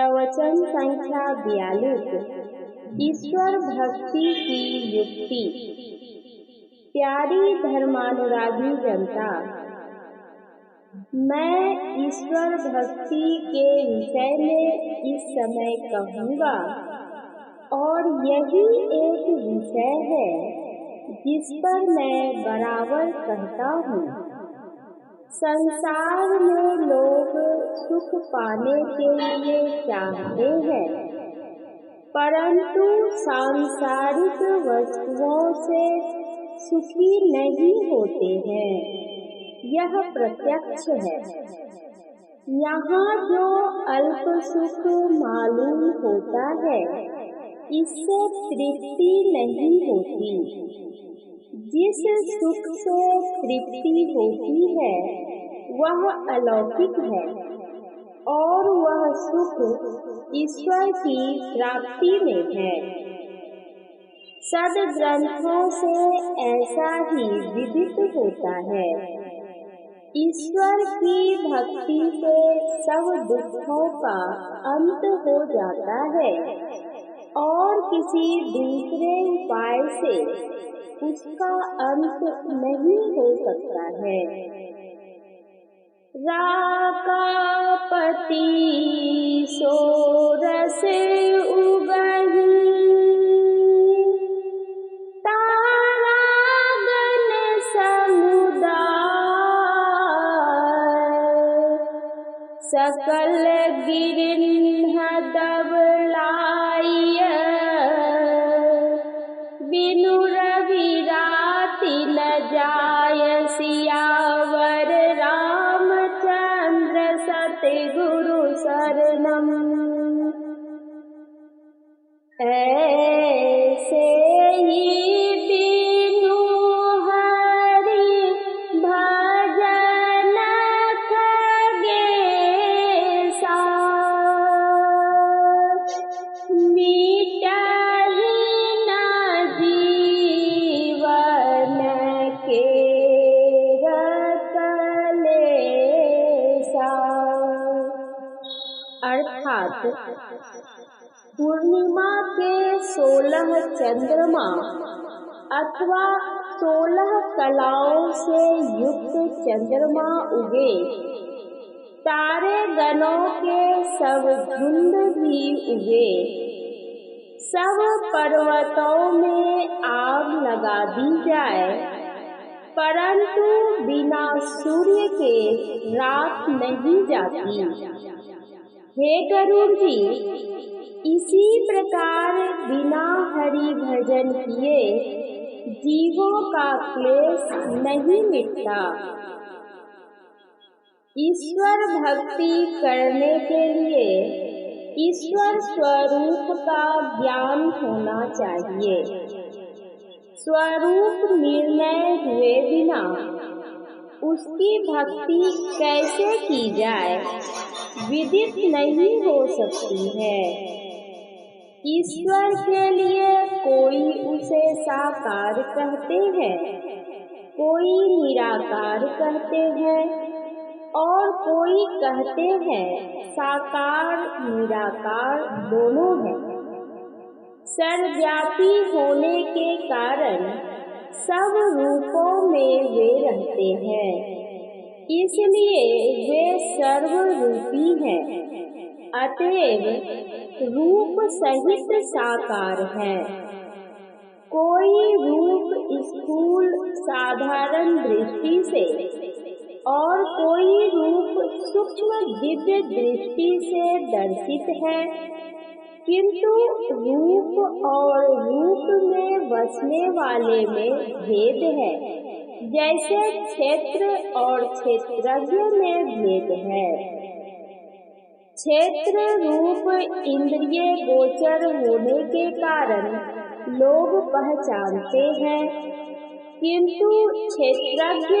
प्रवचन संख्या 42। ईश्वर भक्ति की युक्ति। प्यारी धर्मानुरागी जनता, मैं ईश्वर भक्ति के विषय में इस समय कहूँगा, और यही एक विषय है जिस पर मैं बराबर कहता हूँ। संसार में लोग सुख पाने के लिए चाहते हैं, परंतु सांसारिक वस्तुओं से सुखी नहीं होते हैं। यह प्रत्यक्ष है। यहाँ जो अल्प सुख मालूम होता है, इससे तृप्ति नहीं होती। जिस सुख से तृप्ति होती है वह अलौकिक है, और वह सुख ईश्वर की प्राप्ति में है। सद्ग्रंथों से ऐसा ही विदित होता है। ईश्वर की भक्ति से सब दुखों का अंत हो जाता है, और किसी दूसरे उपाय से उसका अंत नहीं हो सकता है। राकापति सोरस उगहि, तारागण समुदाय, सकल गिरिन्ह दबलाय, बिनु रवि राति न जाय। सियावर रामचंद्र सतगुरु शरणम। ऐसे ही बिनु हरि भजन खगेसा, मिटहि न जीवन के कलेसा। अर्थात पूर्णिमा के 16 चंद्रमा अथवा 16 कलाओं से युक्त चंद्रमा उगे, तारे गणों के सब झुंड भी उगे, सब पर्वतों में आग लगा दी जाए, परंतु बिना सूर्य के रात नहीं जाती। हे गरुड़ जी, इसी प्रकार बिना हरि भजन किए जीवों का क्लेश नहीं मिटता। ईश्वर भक्ति करने के लिए ईश्वर स्वरूप का ज्ञान होना चाहिए। स्वरूप निर्णय हुए बिना उसकी भक्ति कैसे की जाए, विदित नहीं हो सकती है। ईश्वर के लिए कोई उसे साकार कहते हैं, कोई निराकार कहते हैं, और कोई कहते हैं साकार निराकार दोनों हैं। सर्वव्यापी होने के कारण सब रूपों में वे रहते हैं, इसलिए वे सर्वरूपी हैं। अतएव रूप सहित साकार है। कोई रूप स्थूल साधारण दृष्टि से, और कोई रूप सूक्ष्म दिव्य दृष्टि से दर्शित है, किंतु रूप और रूप में बसने वाले में भेद है, जैसे क्षेत्र और क्षेत्रज्ञ में भेद है। क्षेत्र रूप इंद्रिय गोचर होने के कारण लोग पहचानते हैं, किंतु क्षेत्रज्ञ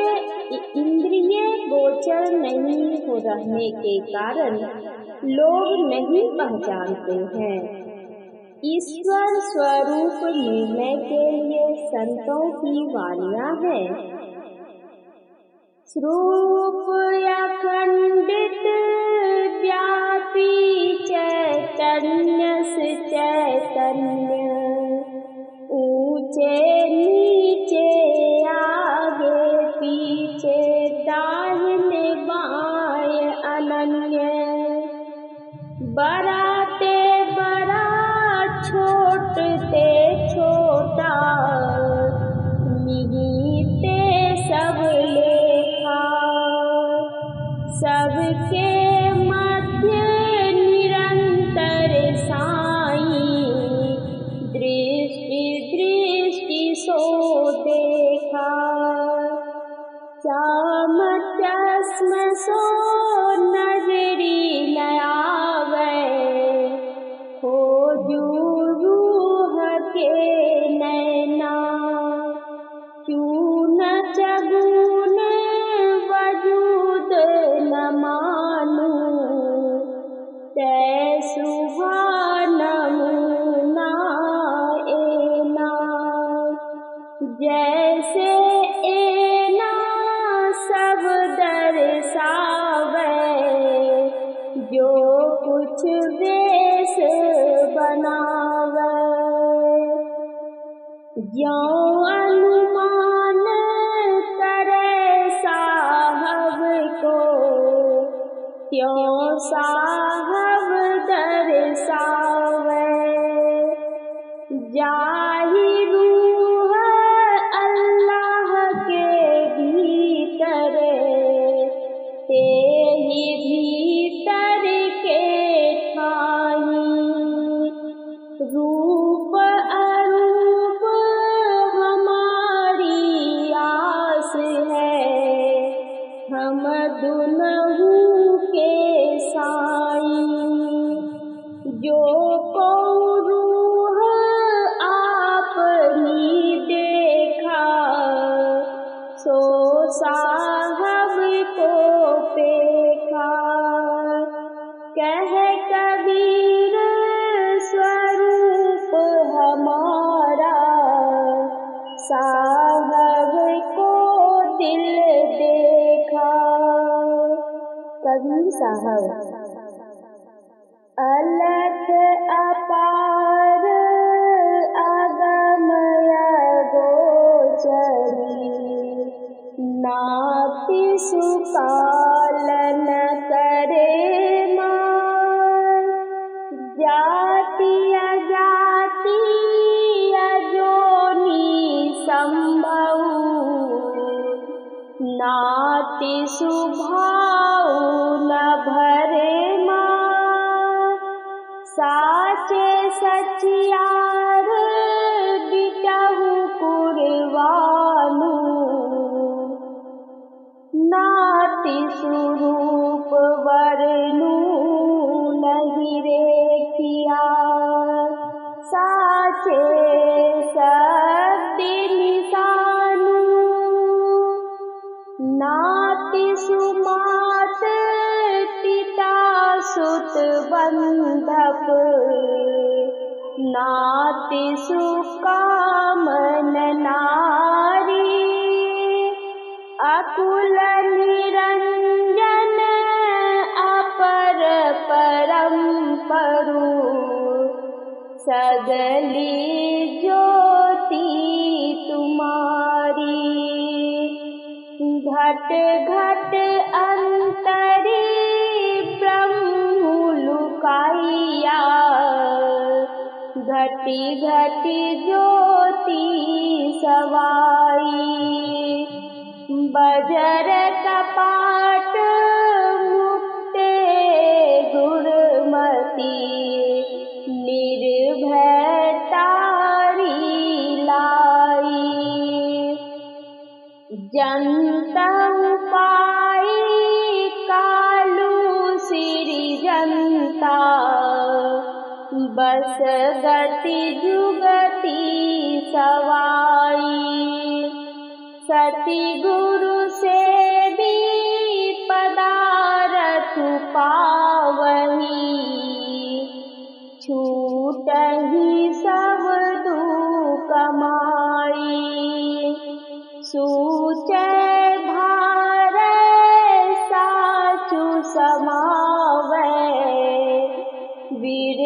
इंद्रिय गोचर नहीं हो रहने के कारण लोग नहीं पहचानते हैं। ईश्वर स्वरूप निर्णय के लिए संतों की वाणियाँ हैं। स्वरूप अखंडित व्यापी चैतन्य चैतन्यस चैतन्य, ऊंचे नीचे आगे पीछे दाहिने बाएं अनन्य, बड़ाते बड़ा छोटते छोटा, निहिते सब लेखा, सबके मध्य निरंतर साईं, दृष्टि दृष्टि सो देखा, श्याम चश्म सो नजरी न आवे, खोजू रूह के नैना, चून चगुन वजूद न मानू, तै सुभा नमूना एना, जैसे एना सब दर्शावे, जो कुछ वेश बनावे, ज्यों अनुमान करे साहब को, त्यों साहब दर्शावे, जाहि रूह अल्लाह के भीतर, तेहि भीतर के ठाई, रूप अरूप हमारी आस है, हम दुनहु के साईं, जो को रूह आपनी देखा, सो साहब को पेखा, कह कबीर स्वरूप हमारा, साहब को दिल देखा। कबीर साहब अलख अपार अगमय गोचरी, नाति सुपालन करे मान, जाति अजाति अजोनि संभव, नाति सुभाव न भरे मान, साचे सचियार बिटहु कुरवानु, नाति स्वरूप वरनु नहीं रेखिया, साचे शब्द निशानु, नाति सुमात पिता सुत बंधप, नाति सुकामन नारी, अकुल निरंजन अपर परम परु, सगली ज्योति तुम्हारी, घट घट अंतरी ब्रह्म लुकाइया, घटी घटी ज्योति सवाई, बजर कपाट मुक्ते गुरुमति, निर्भय तारी लाई, जनता पाई कालू सिरि जनता, बस गति जुगति सवाई, सती गुरु से भी पदारथ पावही, छूटहि सब दुख कमाई, सूचय भारै साचु समावै, वीर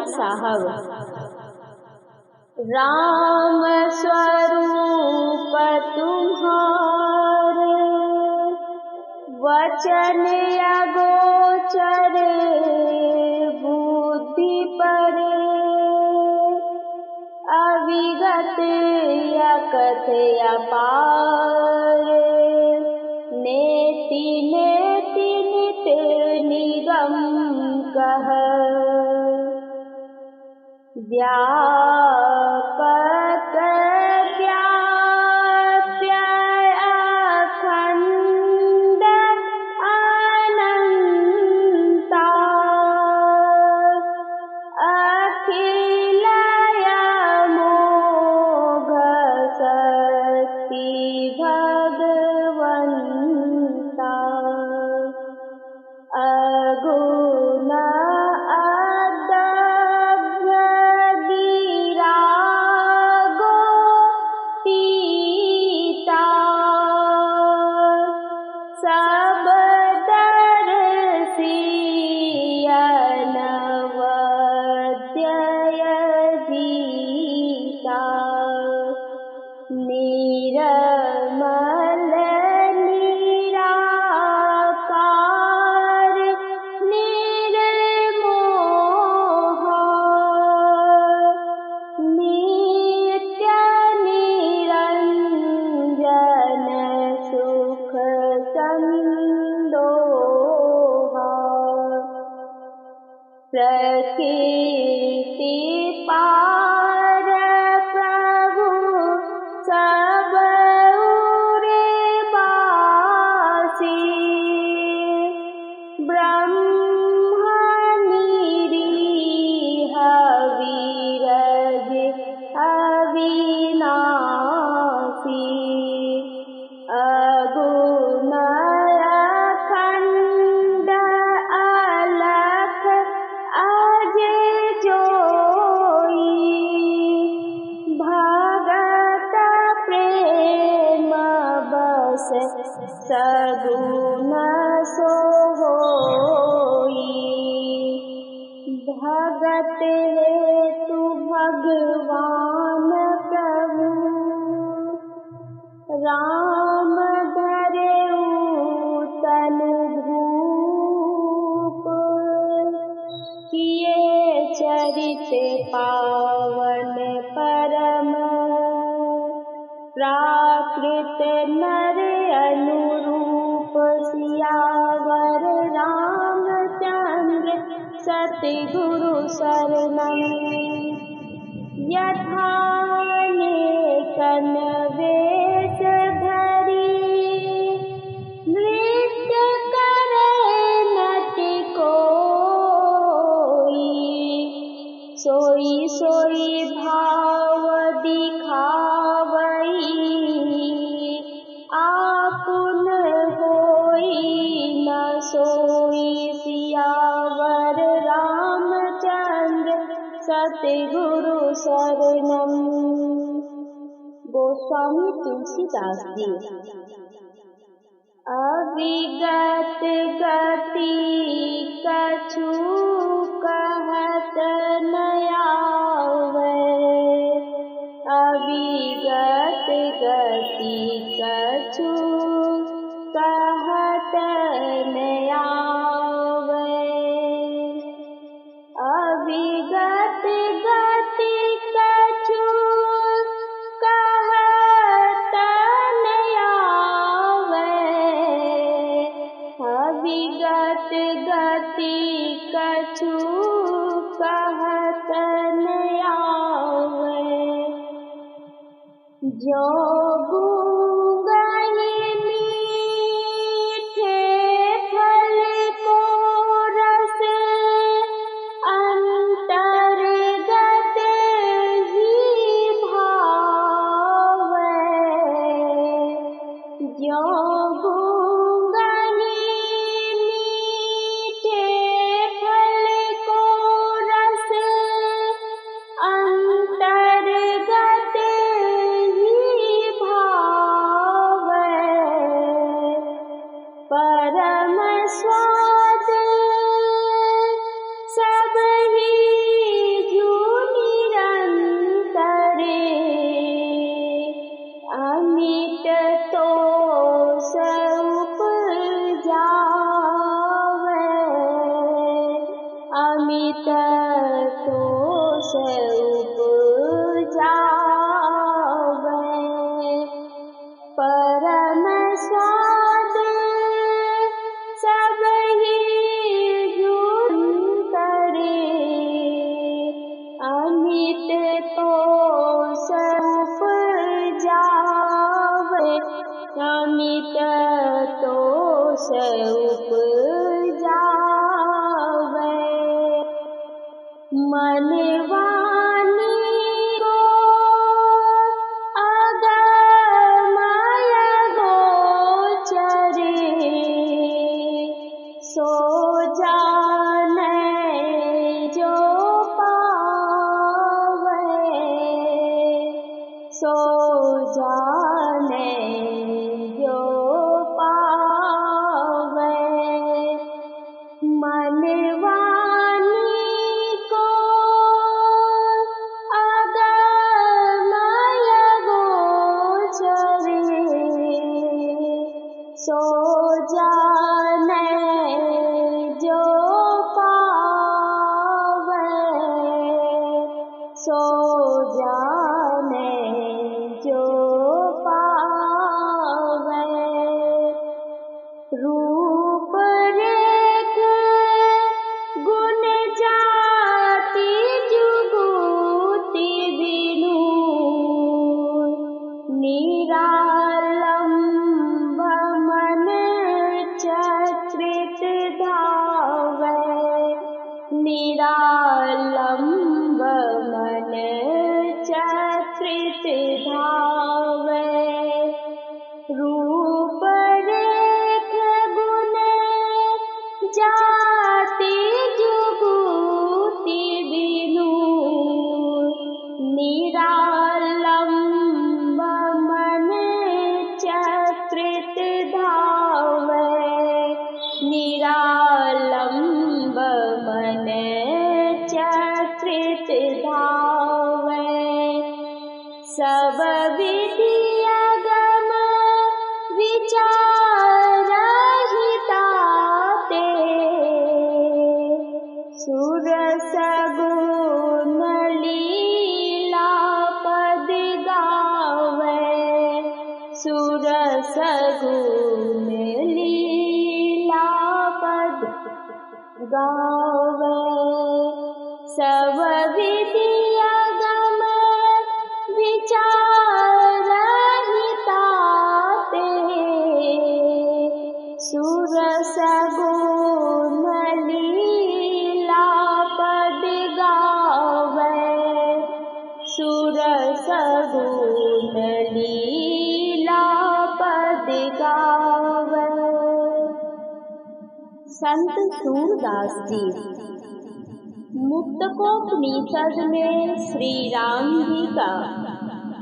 साहब। राम स्वरूप तुम्हारे, वचन अगोचर बुद्धि परे, अविगत अकथ अपार, नेति नेति नित निगम कह। व्यापक व्याप्य अखंड अनंता, अखिल अमोघ शक्ति भगवंता, अगुण निर्मल निराकार निर्मोह, नित्य निरंजन सुख संदोह, प्रकृति पार प्रभु सब उर्वासी, ब्रह्म निरीह विरज अविनाशी, अगुण अखंड अलख अज जोई, भगत प्रेम बस सगुण सोई, भगत हेतु भगवान प्रभु, राम धरेउ तनु भूप, किए चरित पावन परम, प्राकृत नर अनुरूप, सियावर रामचंद्र सतगुरु शरणम। यथा नेकन वेश धरी, नृत्य करे नटि कोई, सोई सोई भाव दिखावई, आपुन होई न सोई, सियावर रामचंद्र सतगुरु शरणम। गोस्वामी तुलसीदास जी। अविगत गति कछु कहत न आवे, अविगत गति कछु कहत न आवे, अविगत गति कछु कहत न आवे, अविगत गति कछु कहत न आवे, जो गूंगन मीठे फल को रस, अंतर्गत ही भावे, जो गूंगन मीठे फल को रस, अंतर्गत ही भावे, अमित तोष उपजावे, परम स्वाद सबहि जुंतरे, अमित तोष उपजावे, अमित तोष उपजावे। मन वाणी को अगमय गोचरे, सो जाने जो पावे, सो जाने जो पावे। मन वाणी को अगमय गोचरे, सो जाने जो पावे, सो जाने जो पावे। रूप रेख गुण जाति जुगुति बिनु, निरालंब मन चक्रित धावे, निरालंब मन चक्रित धावे। रूप रेख गुण जाति जुगुति बिनु, निरालंब मन चक्रित धावे, निरालंब मन चक्रित धावे। सब विधि अगम विचारहिताते, सुर सगुण लीला पद गावे, सुर सगुण लीला पद गावे। सब विधि अगम विचारहिताते, सुर सगुण लीला पद गावे, सुर सगुण लीला पद गावे। संत सूरदास जी मुक्तकोपनिषद में श्री राम जी का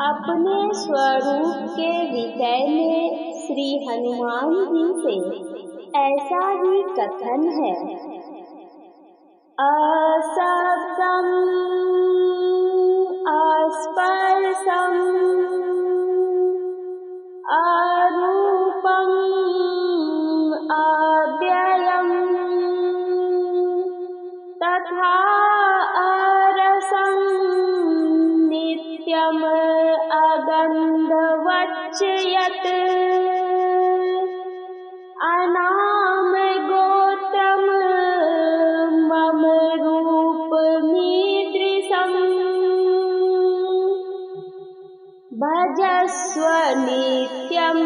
अपने स्वरूप के विषय में श्री हनुमान जी से ऐसा ही कथन है। असब्दम अस्पर्शम अरूपम अव्ययम तथा अरसं नित्यम अगन्धवच्च यत् अनाम गोत्रम मम रूपमीदृशम् भजस्व नित्यम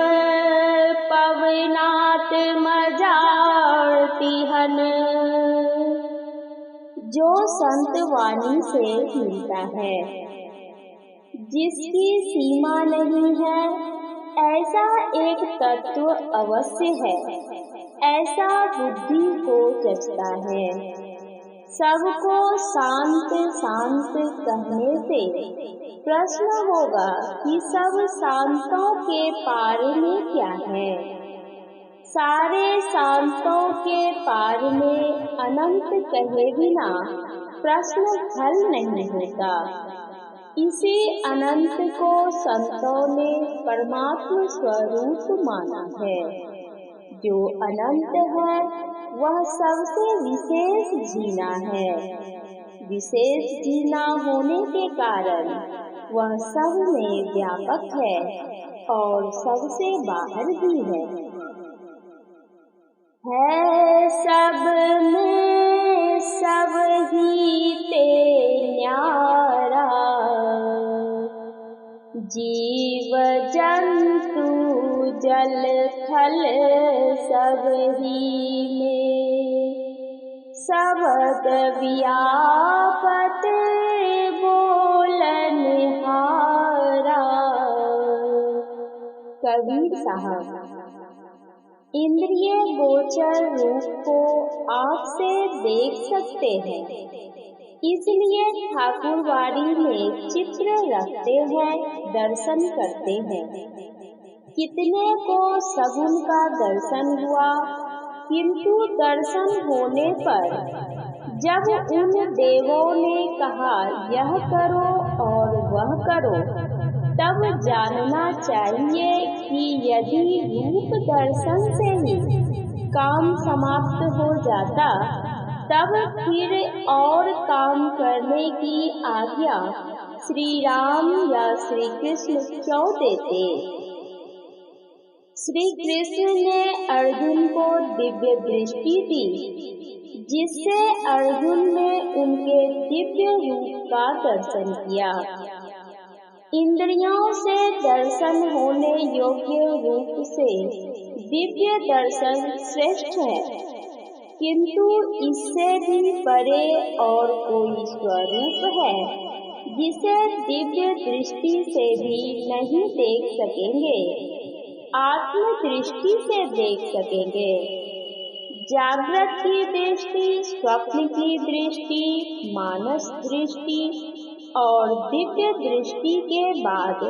पवनात्मजातिहन्। जो संत वाणी से मिलता है, जिसकी सीमा नहीं है, ऐसा एक तत्व अवश्य है, ऐसा बुद्धि को जचता है। सबको शांत शांत कहने से प्रश्न होगा कि सब शांतों के पार में क्या है। सारे शांतों के पार में अनंत कहे बिना प्रश्न हल नहीं होता। इसी अनंत को संतों ने परमात्मा स्वरूप माना है। जो अनंत है वह सबसे विशेष जीना है। विशेष जीना होने के कारण वह सब में व्यापक है और सबसे बाहर भी है सब में सब ही ते न्यारा। जीव जंतु जल थल सब ही में सबद व्यापत बोलनहारा। कबीर साहब। इंद्रिय गोचर रूप को आँख से देख सकते हैं, इसलिए ठाकुरवाड़ी में चित्र रखते हैं, दर्शन करते हैं। कितने को सगुन का दर्शन हुआ, किंतु दर्शन होने पर जब उन देवों ने कहा यह करो और वह करो, तब जानना चाहिए कि यदि रूप दर्शन से ही काम समाप्त हो जाता, तब फिर और काम करने की आज्ञा श्री राम या श्री कृष्ण क्यों देते। श्री कृष्ण ने अर्जुन को दिव्य दृष्टि दी, जिससे अर्जुन ने उनके दिव्य रूप का दर्शन किया। इंद्रियों से दर्शन होने योग्य रूप से दिव्य दर्शन श्रेष्ठ है, किंतु इससे भी परे और कोई स्वरूप है जिसे दिव्य दृष्टि से भी नहीं देख सकेंगे, आत्म दृष्टि से देख सकेंगे। जागृत की दृष्टि, स्वप्न की दृष्टि, मानस दृष्टि और दिव्य दृष्टि के बाद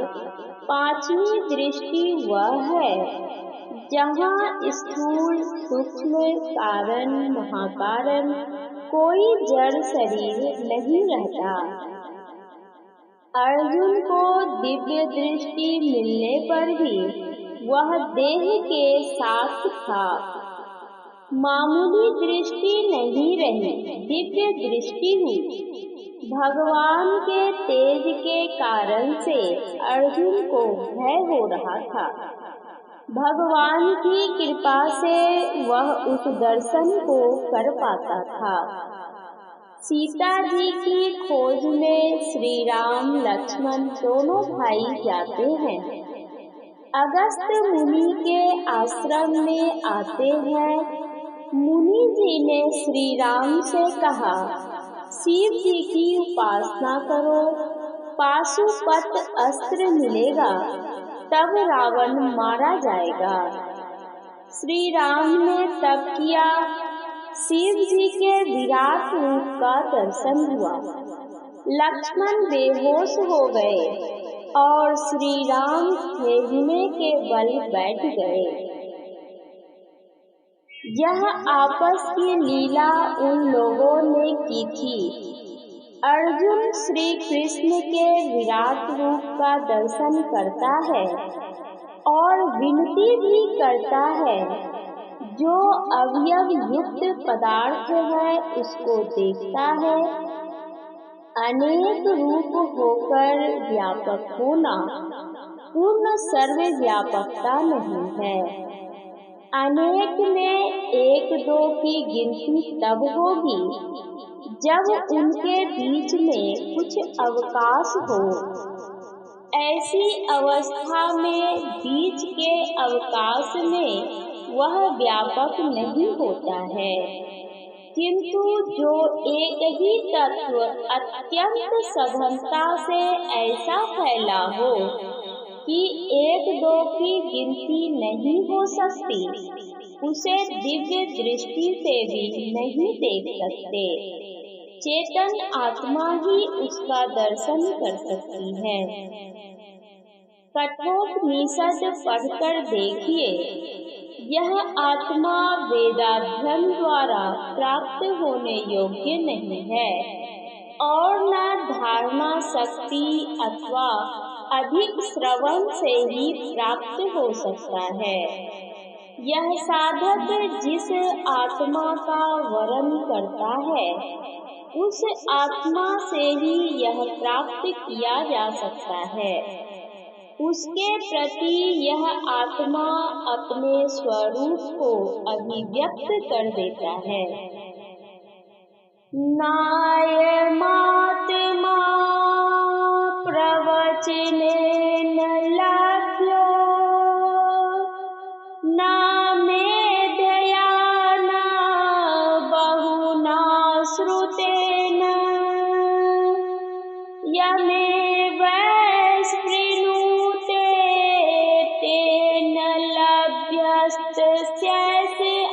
पांचवी दृष्टि वह है जहाँ स्थूल सूक्ष्म कारण महाकारण कोई जड़ शरीर नहीं रहता। अर्जुन को दिव्य दृष्टि मिलने पर भी वह देह के साथ था, मामूली दृष्टि नहीं रही, दिव्य दृष्टि हुई। भगवान के तेज के कारण से अर्जुन को भय हो रहा था। भगवान की कृपा से वह उस दर्शन को कर पाता था। सीता जी की खोज में श्री राम लक्ष्मण दोनों भाई जाते हैं। अगस्त मुनि के आश्रम में आते हैं। मुनि जी ने श्री राम से कहा, शिव जी की उपासना करो, पाशुपत अस्त्र मिलेगा, तब रावण मारा जाएगा। श्री राम ने तप किया, शिव जी के विराट रूप का दर्शन हुआ। लक्ष्मण बेहोश हो गए और श्री राम खेलने के बल बैठ गए। यह आपस की लीला उन लोगों ने की थी। अर्जुन श्री कृष्ण के विराट रूप का दर्शन करता है और विनती भी करता है, जो अवयव युक्त पदार्थ है उसको देखता है। अनेक रूप होकर व्यापक होना पूर्ण सर्वव्यापकता नहीं है। अनेक में एक दो की गिनती तब होगी जब उनके बीच में कुछ अवकाश हो। ऐसी अवस्था में बीच के अवकाश में वह व्यापक नहीं होता है, किंतु जो एक ही तत्व अत्यंत सघनता से ऐसा फैला हो कि एक दो की गिनती नहीं हो सकती, उसे दिव्य दृष्टि से भी नहीं देख सकते। चेतन आत्मा ही उसका दर्शन कर सकती है। कठोपनिषद पढ़कर देखिए, यह आत्मा वेदाध्ययन द्वारा प्राप्त होने योग्य नहीं है और न धारणा शक्ति अथवा अधिक श्रवण से ही प्राप्त हो सकता है। यह साधक जिस आत्मा का वरण करता है उस आत्मा से ही यह प्राप्त किया जा सकता है। उसके प्रति यह आत्मा अपने स्वरूप को अभिव्यक्त कर देता है। नायमात्मा प्रवचनेन लभ्यो न मेधया न बहुना श्रुतेन यमेव स्पृणुते तेन लभ्यस्तस्य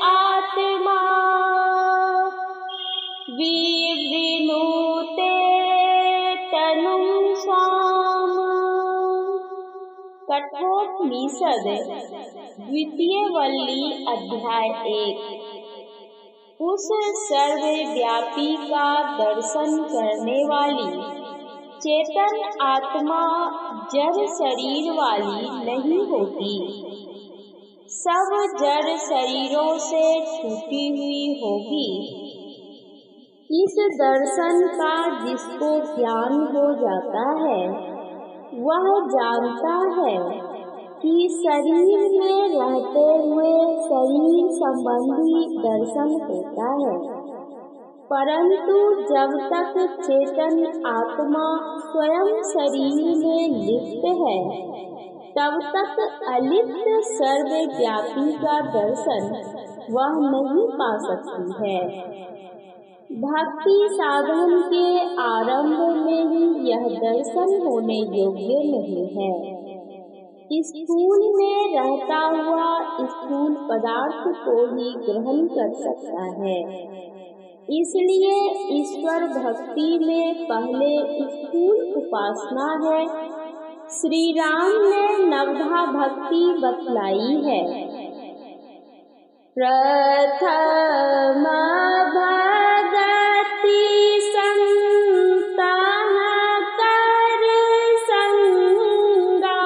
आत्मा विवृणुते तनुं स्वाम। कठोपनिषद द्वितीय वल्ली अध्याय 1। उस सर्वव्यापी का दर्शन करने वाली चेतन आत्मा जड़ शरीर वाली नहीं होती, सब जड़ शरीरों से छूटी हुई होगी। इस दर्शन का जिसको ज्ञान हो जाता है वह जानता है कि शरीर में रहते हुए शरीर संबंधी दर्शन होता है, परंतु जब तक चेतन आत्मा स्वयं शरीर में लिप्त है तब तक अलिप्त सर्वव्यापी का दर्शन वह नहीं पा सकती है। भक्ति साधन के आरंभ में ही यह दर्शन होने योग्य नहीं है। स्थूल में रहता हुआ स्थूल पदार्थ को ही ग्रहण कर सकता है। इसलिए ईश्वर भक्ति में पहले स्थूल उपासना है। श्री राम ने नवधा भक्ति बतलाई है। प्रथम भगति संतान कर संगा,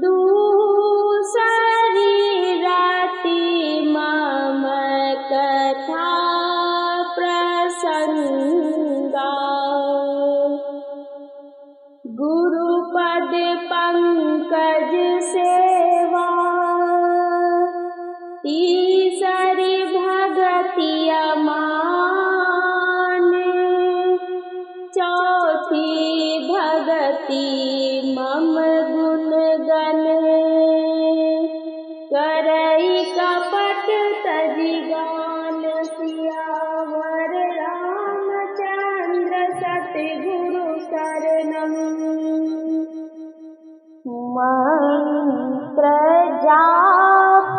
दूसरी राति मम कथा प्रसंगा। गुरुपद पंकज सेवा, तीसरी भगति अमान, चौथी भगति मम गुण गण, करई कपट तजि गान। सियावर रामचंद्र सतगुरु शरणम। मंत्र जाप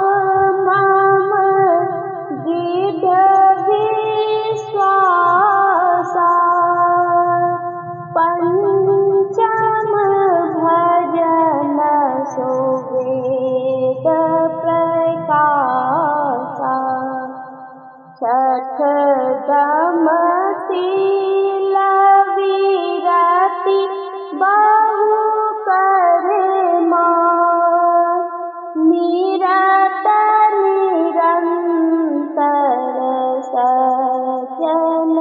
मम दृढ़ विश्वासा, पंचम भजन सो वेद प्रकाशा, छठ दम शील विरति बहु कर्मा, निरत निरंतर सज्जन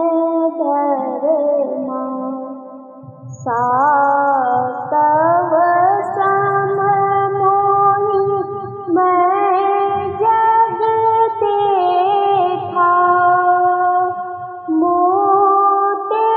धर्मा, सातव सम मोहि मैं जग देखा, मोते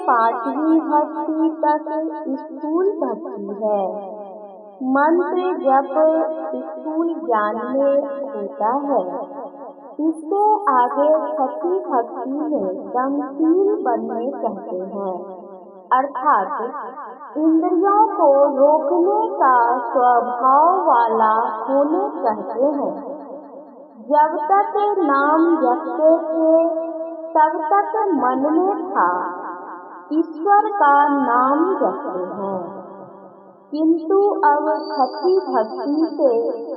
पांचवी भक्ति तक स्थूल भक्ति है। मंत्र जप स्थूल ज्ञान में होता है। इससे आगे छठी भक्ति में गंभीर बनने कहते हैं, अर्थात इंद्रियों को रोकने का स्वभाव वाला होने कहते हैं। जब तक नाम जपते थे तब तक मन में था ईश्वर का नाम जपते हैं, किंतु अब छठी भक्ति से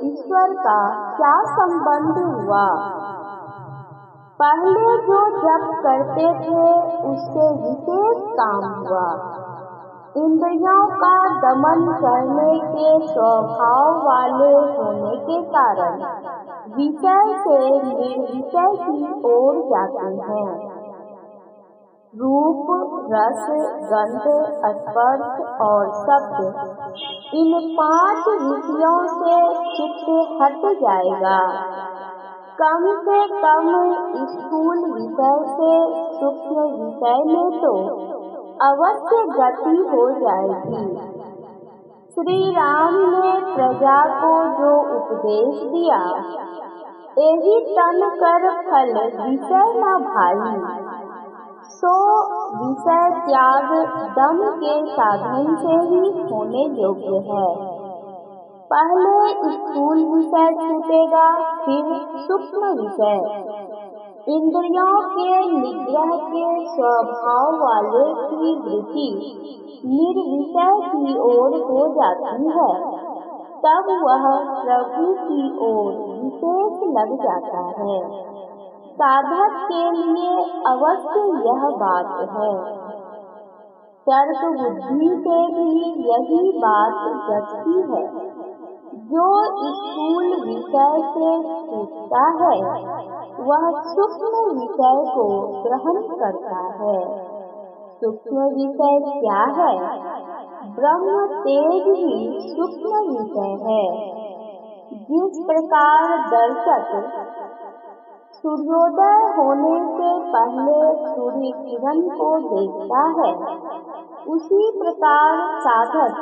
ईश्वर का क्या संबंध हुआ? पहले जो जप करते थे उससे विशेष काम हुआ। इंद्रियों का दमन करने के स्वभाव वाले होने के कारण विषय से निर्विषय की ओर जाते हैं। रूप, रस, गंध, स्पर्श और शब्द, इन 5 विषयों से चित्त हट जाएगा। कम से कम स्थूल विषय से सूक्ष्म विषय में तो अवश्य गति हो जाएगी। श्री राम ने प्रजा को जो उपदेश दिया, एहि तन कर फल विषय न भाई, सो विषय त्याग दम के साधन से ही होने योग्य है। पहले स्थूल विषय छूटेगा, फिर सूक्ष्म विषय। इंद्रियों के निग्रह के स्वभाव वाले की वृत्ति निर्विषय की ओर हो जाती है, तब वह प्रभु की ओर विशेष लग जाता है। साधक के लिए अवश्य यह बात है। तर्क बुद्धि से भी यही बात जचती है। जो स्थूल विषय से छूटता है वह सूक्ष्म विषय को ग्रहण करता है। सूक्ष्म विषय क्या है? ब्रह्म तेज ही सूक्ष्म विषय है। जिस प्रकार दर्शक सूर्योदय होने से पहले सूर्य किरण को देखता है, उसी प्रकार साधक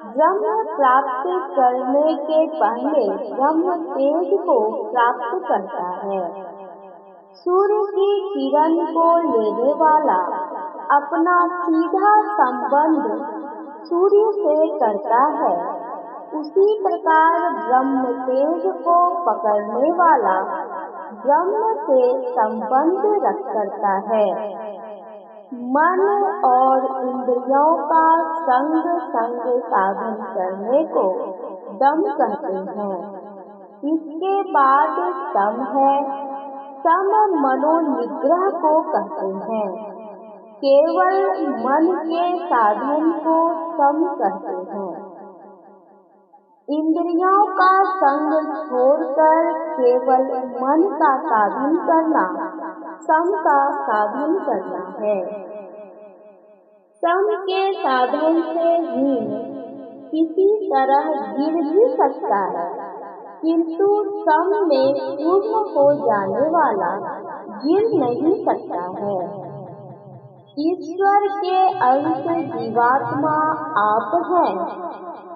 ब्रह्म प्राप्त करने के पहले ब्रह्म तेज को प्राप्त करता है। सूर्य की किरण को लेने वाला अपना सीधा संबंध सूर्य से करता है, उसी प्रकार ब्रह्म तेज को पकड़ने वाला ब्रह्म से संबंध रख करता है। मन और इंद्रियों का संग संग साधन करने को दम कहते हैं। इसके बाद सम है। सम मनोनिग्रह को कहते हैं। केवल मन के साधन को सम कहते हैं। इंद्रियों का संग छोड़कर केवल मन का साधन करना सम का साधन करना है। सम के साधन से हीन किसी तरह गिर भी सकता है, किंतु सम में पूर्ण हो जाने वाला गिर नहीं सकता है। ईश्वर के अंश जीवात्मा आप हैं।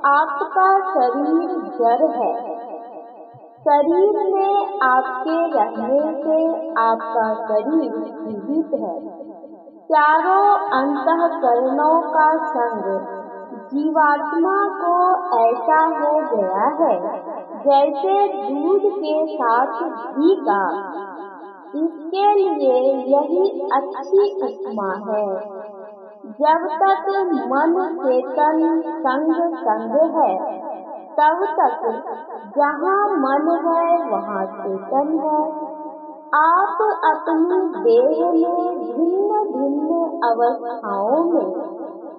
आपका शरीर जड़ है। शरीर में आपके रहने से आपका शरीर जीवित है। चारों अंतःकरणों का संग जीवात्मा को ऐसा हो गया है जैसे दूध के साथ घी का। इसके लिए यही अच्छी उपमा है। जब तक मन चेतन संग संग है, तब तक जहाँ मन है वहाँ चेतन है। आप अपनी देह में भिन्न भिन्न अवस्थाओं में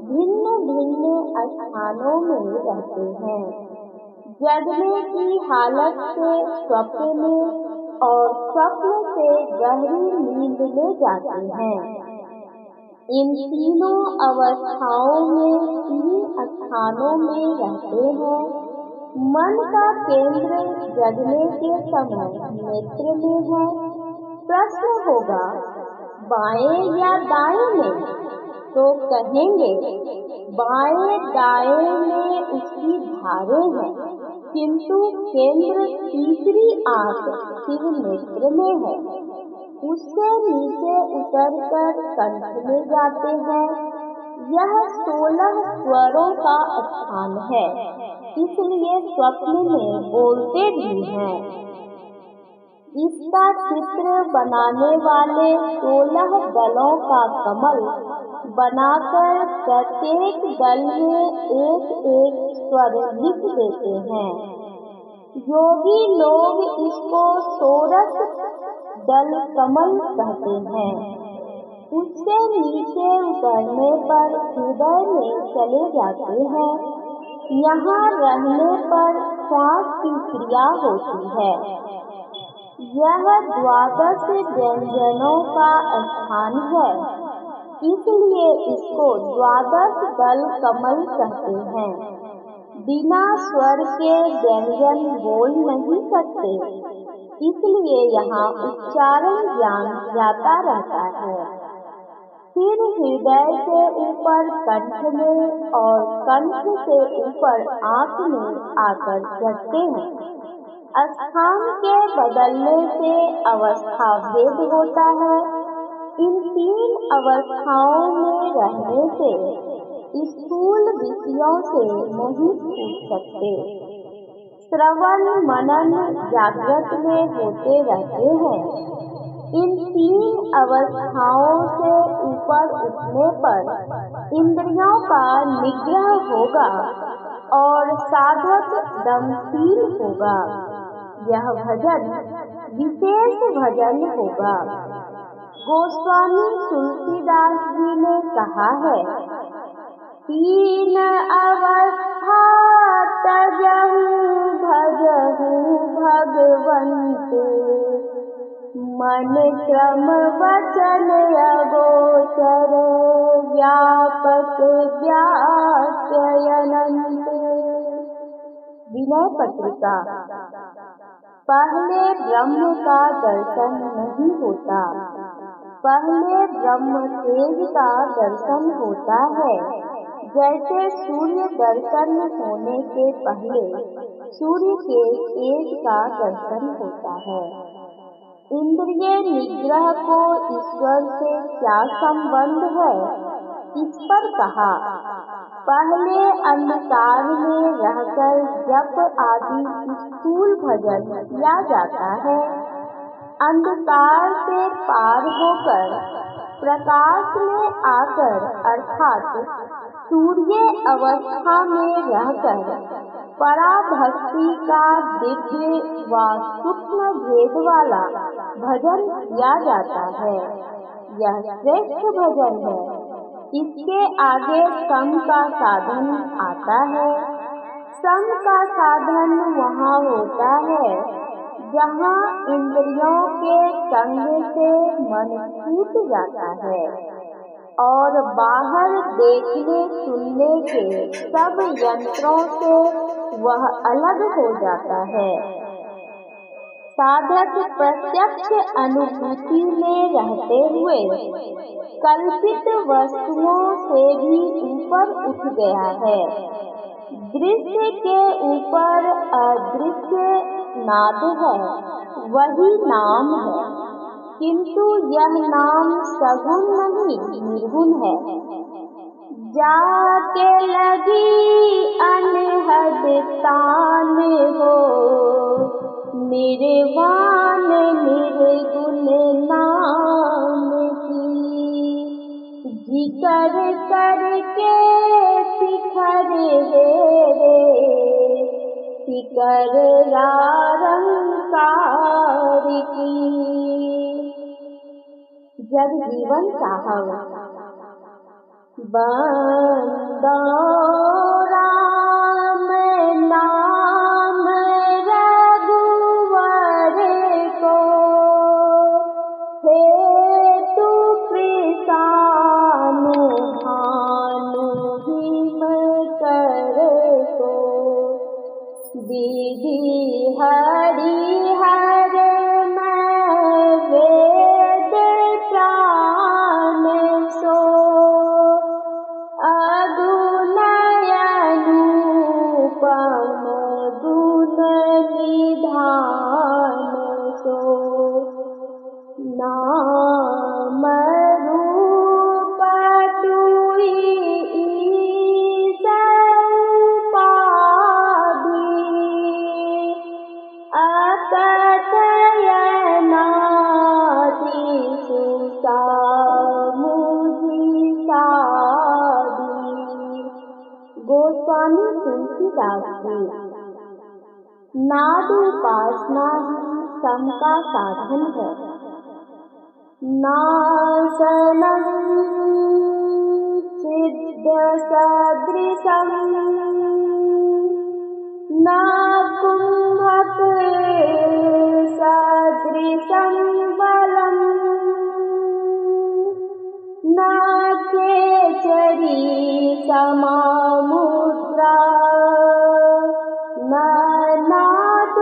भिन्न भिन्न स्थानों में रहते हैं। जगने की हालत से स्वप्न में और स्वप्न से गहरी नींद में जाते हैं। इन तीनों अवस्थाओं में 3 स्थानों में रहते हैं। मन का केंद्र जगने के समय नेत्र में है। प्रश्न होगा बाएं या दाएं में? तो कहेंगे बाएं दाएं में उसकी धारें हैं, किंतु केंद्र तीसरी आंख शिव नेत्र में है। उससे नीचे उतरकर कंठ में जाते हैं। यह 16 स्वरों का स्थान है, इसलिए स्वप्न में बोलते भी हैं। इसका चित्र बनाने वाले 16 दलों का कमल बनाकर प्रत्येक दल में एक एक स्वर लिख देते हैं। योगी लोग इसको सोरस दल कमल कहते हैं। उससे नीचे उतरने पर हृदय में चले जाते हैं। यहाँ रहने पर श्वास की क्रिया होती है। यह 12 व्यंजनों का स्थान है, इसलिए इसको 12 दल कमल कहते हैं। बिना स्वर के व्यंजन बोल नहीं सकते, इसलिए यहाँ उच्चारण ज्ञान जाता रहता है। फिर हृदय से ऊपर कंठ में और कंठ से ऊपर आँख में आकर चढ़ते हैं। स्थान के बदलने से अवस्था भेद होता है। इन 3 अवस्थाओं में रहने से स्थूल विषयों से नहीं छूट सकते। श्रवण मनन जागृत में होते रहते हैं। इन 3 अवस्थाओं से ऊपर उठने पर इंद्रियों का निग्रह होगा और साधक दमशील होगा। यह भजन विशेष भजन होगा। गोस्वामी तुलसीदास जी ने कहा है, 3 अवस्था तजहु भजहु भगवंत, मन क्रम वचन अगोचर, व्यापक व्याप्यनंत। विनय पत्रिका। पहले ब्रह्म का दर्शन नहीं होता, पहले ब्रह्म तेज का दर्शन होता है। जैसे सूर्य दर्शन होने के पहले सूर्य के तेज का दर्शन होता है। इंद्रिय निग्रह को ईश्वर से क्या संबंध है, इस पर कहा, पहले अंधकार में रहकर जप आदि स्थूल भजन किया जाता है। अंधकार से पार होकर प्रकाश में आकर अर्थात सूर्य अवस्था में रहकर पराभक्ति का दिव्य व सूक्ष्म भेद वाला भजन किया जाता है। यह श्रेष्ठ भजन है। इसके आगे सम का साधन आता है। सम का साधन वहाँ होता है जहाँ इंद्रियों के संग से मन छूट जाता है और बाहर देखने सुनने के सब यंत्रों से वह अलग हो जाता है। साधक प्रत्यक्ष अनुभूति में रहते हुए कल्पित वस्तुओं से भी ऊपर उठ गया है। दृश्य के ऊपर अदृश्य नाद है, वही नाम है, किंतु यह नाम सगुण नहीं निर्गुण है। जाके लगी अनहद तान हो, निर्वाण निर्गुण नाम की, जिकर करके शिखर हेरे, शिखर निरंकार की। जगजीवन साहब। बंदो राम नाम रघुवर को, हेतु कृषानु भानु हिम कर को, विधि हरि हर मैं वेद प्राण सो, गोस्वामी तुलसीदास जी। नाद उपासना ही सम का साधन है। नासनं सिद्ध सदृशं न कुम्भक सदृशं बलम् न केचरी समा मुद्रा न नाद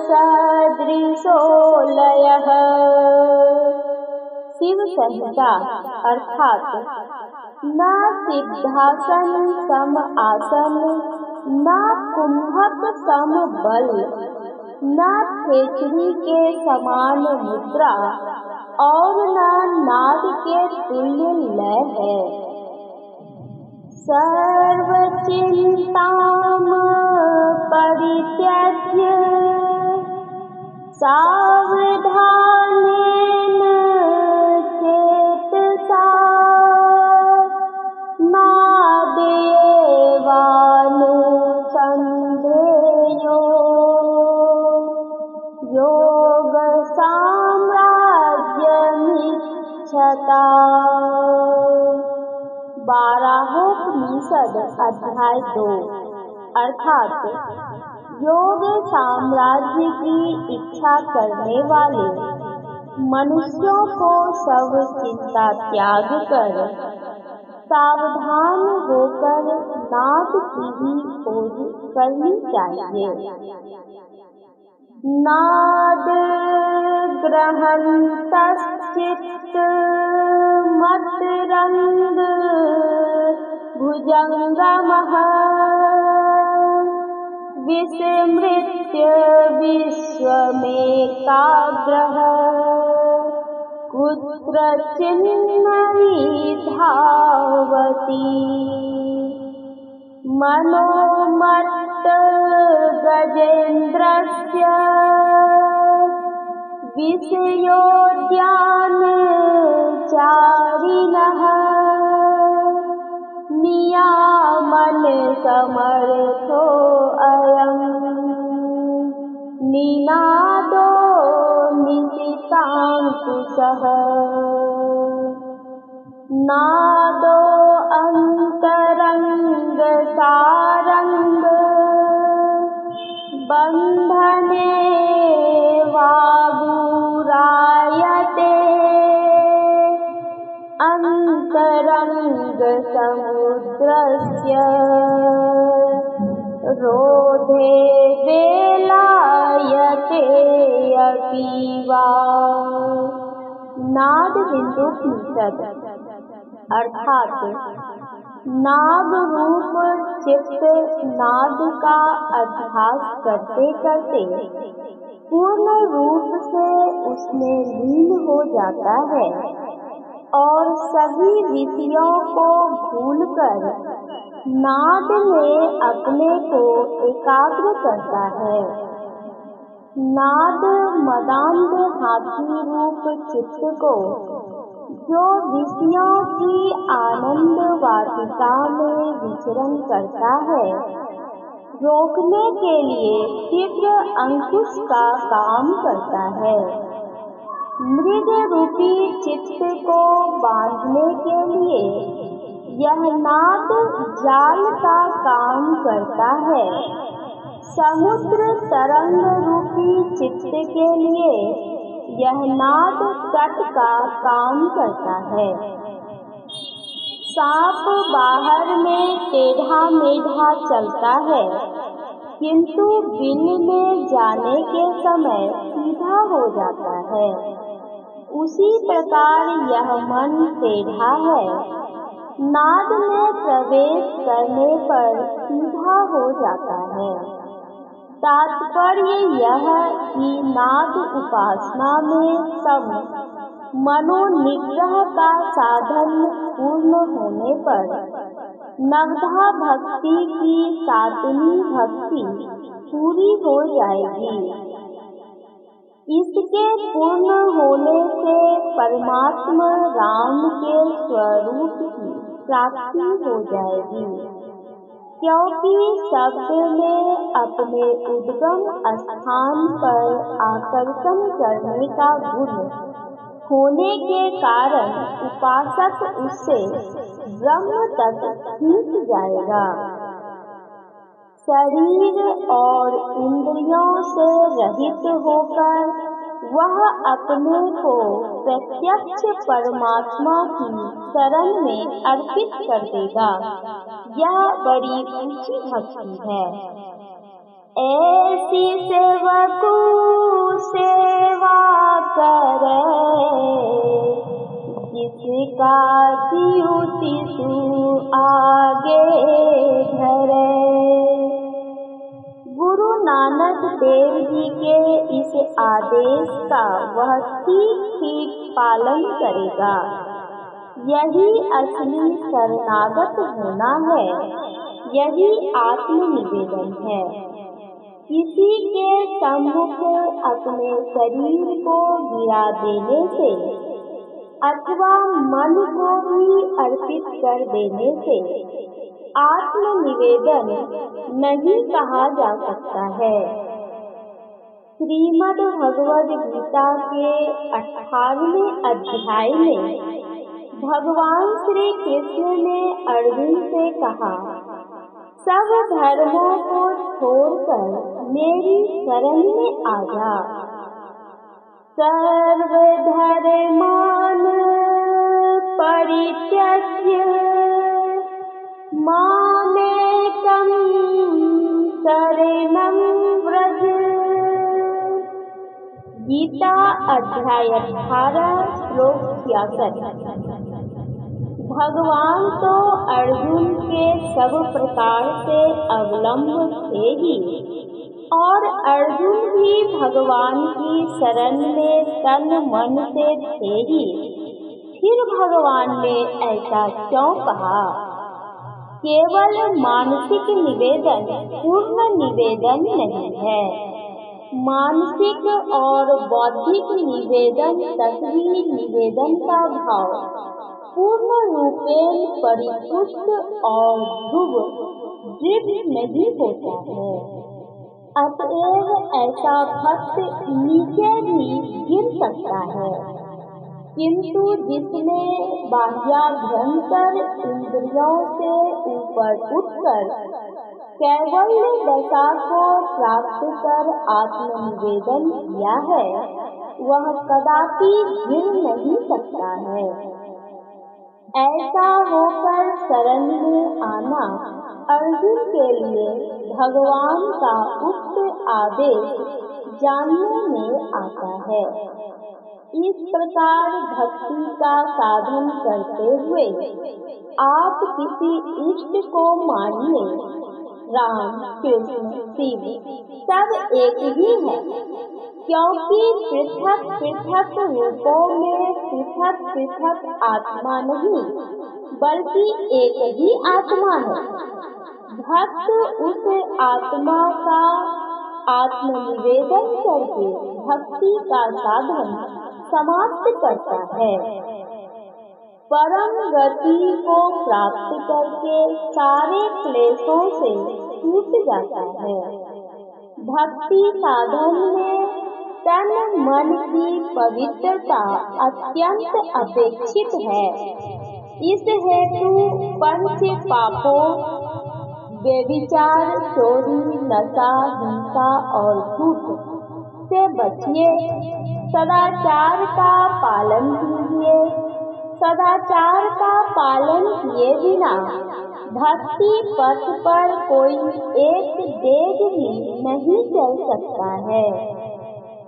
सदृशो लयः। शिव संहिता अर्थात न सिद्धासन सम आसन, न कुंभक सम बल, न खेचरी के समान मुद्रा और न नाद के तुल्य लय है। सर्व चिंताम परित्यज्य सावधानेन चेतसा नादेवानुसन्धेयो योग साम्राज्यमिच्छता। बाराहोपनिषद अध्याय 2 अर्थात योग साम्राज्य की इच्छा करने वाले मनुष्यों को सब चिंता त्याग कर सावधान होकर नाद की ही खोज करनी चाहिए। नाद ग्रहन्तश्चित्त मतरंग भुजंगमः विस्मृत्य विश्वमेकाग्रः कुत्रचिन्नहि धावति। मनोमत्त गजेन्द्रस्य विषयोद्यानचारिणः नियामन समर्थो अयम् निनादो निशिताङ्कुशः। नादो अन्तरंग सारंग बंधने वागुरायते अंतरंग समुद्रस्य रोधे वेलायते अतीवा। नाद बिंदुपनिषद अर्थात नाद रूप चित्त नाद का अभ्यास करते करते पूर्ण रूप से उसमें लीन हो जाता है और सभी विषयों को भूलकर नाद में अपने को एकाग्र करता है। नाद मदांध हाथी रूप चित्त को जो विषयों की आनंद वाटिका में विचरण करता है रोकने के लिए तीव्र अंकुश का काम करता है। मृग रूपी चित्त को बांधने के लिए यह नाद जाल का काम करता है। समुद्र तरंग रूपी चित्त के लिए यह नाद तट का काम करता है। सांप बाहर में टेढ़ा मेढ़ा चलता है किंतु बिल में जाने के समय सीधा हो जाता है। उसी प्रकार यह मन टेढ़ा है, नाद में प्रवेश करने पर सीधा हो जाता है। तात्पर्य यह कि नाद उपासना में सम मनोनिग्रह का साधन पूर्ण होने पर नवधा भक्ति की सातवीं भक्ति पूरी हो जाएगी। इसके पूर्ण होने से परमात्मा राम के स्वरूप की प्राप्ति हो जाएगी। क्योंकि शब्द में अपने उद्गम स्थान पर आकर्षण करने का गुण होने के कारण उपासक उससे ब्रह्म तक खींच जाएगा। शरीर और इंद्रियों से रहित होकर वह अपने को प्रत्यक्ष परमात्मा की शरण में अर्पित कर देगा। यह बड़ी ऊंची भक्ति है। ऐसी सेवकु सेवा करे, जिसका द्युति तू आगे धरे। गुरु नानक देव जी के इस आदेश का वह ठीक पालन करेगा। यही असली शरणागत होना है, यही आत्मनिवेदन है। किसी के सम्मुख अपने शरीर को गिरा देने से अथवा मन को भी अर्पित कर देने से आत्मनिवेदन नहीं कहा जा सकता है। श्रीमद् भगवद गीता के 18वें अध्याय में भगवान श्री कृष्ण ने अर्जुन से कहा, सब धर्मों को छोड़कर मेरी शरण में आ जा। सर्व धर्मान परित्यज्य मामेकं शरणं व्रज। गीता अध्याय 18 श्लोक 66। भगवान तो अर्जुन के सब प्रकार से अवलंब थे ही, और अर्जुन भी भगवान की शरण में तन मन से थे ही। फिर भगवान ने ऐसा क्यों कहा? केवल मानसिक निवेदन पूर्ण निवेदन नहीं है। मानसिक और बौद्धिक निवेदन तक भी निवेदन का भाव पूर्ण रूपेण परिपुष्ट और दृढ़ नहीं होता है। अतएव ऐसा भक्त नीचे भी गिर सकता है, किंतु जिसने बाह्याभ्यंतर इंद्रियों से ऊपर उठकर कैवल्य दशा को प्राप्त कर आत्मनिवेदन किया है, वह कदापि गिर नहीं सकता है। ऐसा होकर शरण में आना अर्जुन के लिए भगवान का उक्त आदेश जानने में आता है। इस प्रकार भक्ति का साधन करते हुए आप किसी इष्ट को मानिए। राम, कृष्ण, शिव सब एक ही है, क्योंकि पृथक पृथक रूपों में पृथक पृथक आत्मा नहीं, बल्कि एक ही आत्मा है। भक्त उस आत्मा का आत्मनिवेदन करके भक्ति का साधन समाप्त करता है। परम गति को प्राप्त करके सारे क्लेशों से छूट जाता है। भक्ति साधन में तन मन की पवित्रता अत्यंत अपेक्षित है। इस हेतु पंच पापों व्यभिचार, चोरी, नशा, हिंसा और झूठ से बचिए। सदाचार का पालन कीजिए। सदाचार का पालन किए बिना भक्ति पथ पर कोई एक डेग भी नहीं चल सकता है।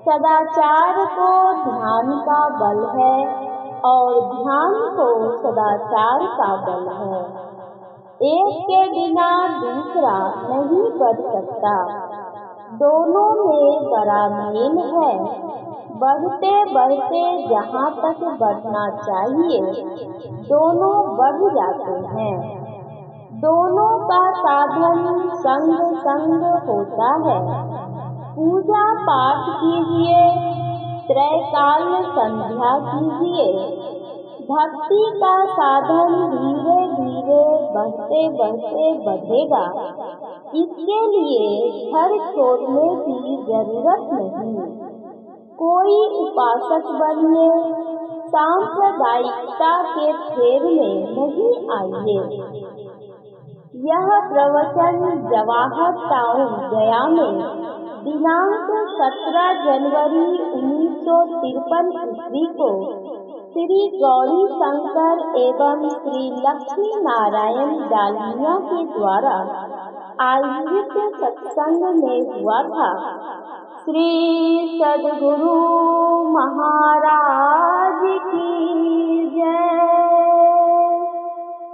सदाचार को ध्यान का बल है और ध्यान को सदाचार का बल है। एक के बिना दूसरा नहीं बढ़ सकता। दोनों में बड़ा मेल है। बढ़ते बढ़ते जहाँ तक बढ़ना चाहिए दोनों बढ़ जाते हैं। दोनों का साधन संग संग होता है। पूजा पाठ कीजिए, त्रैकाल संध्या कीजिए। भक्ति का साधन धीरे धीरे बढ़ते बढ़ते बढ़ेगा। इसके लिए घर छोड़ने की जरूरत नहीं। कोई उपासक बनने, सांप्रदायिकता के फेर में नहीं आइए। यह प्रवचन जवाहर टाउन गया में दिनांक 17 जनवरी 1953 ईस्वी को श्री गौरी शंकर एवं श्री लक्ष्मी नारायण डालमिया के द्वारा आयोजित सत्संग में हुआ था। श्री सद्गुरु महाराज की जय।